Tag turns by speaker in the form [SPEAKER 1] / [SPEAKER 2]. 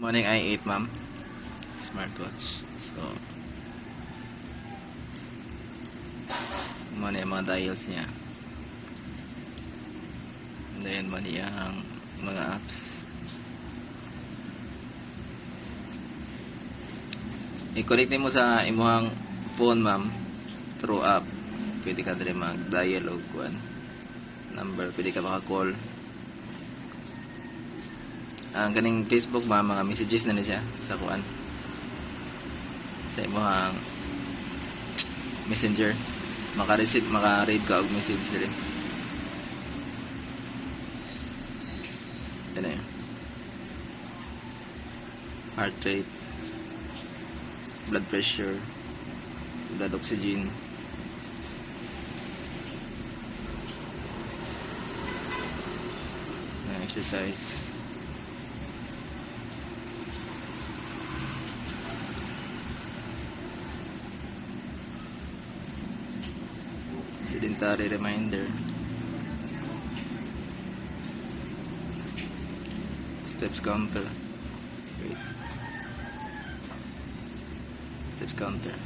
[SPEAKER 1] Morning i8 ma'am. Smartwatch. So, muna yung mga dials niya. And then, mali ang mga apps. I-connect mo sa imuhang phone ma'am through app. Pwede ka dali mag-dial o kuan number. Pwede ka maka-call. Ang kaning Facebook ma'am, mga messages na siya sa kuan. Sa imuhang messenger. Maka-receive, maka-read ka og message dili. Yan na yun. Heart rate, blood pressure, blood oxygen, exercise, sedentary reminder, steps counter. Wait. Steps counter.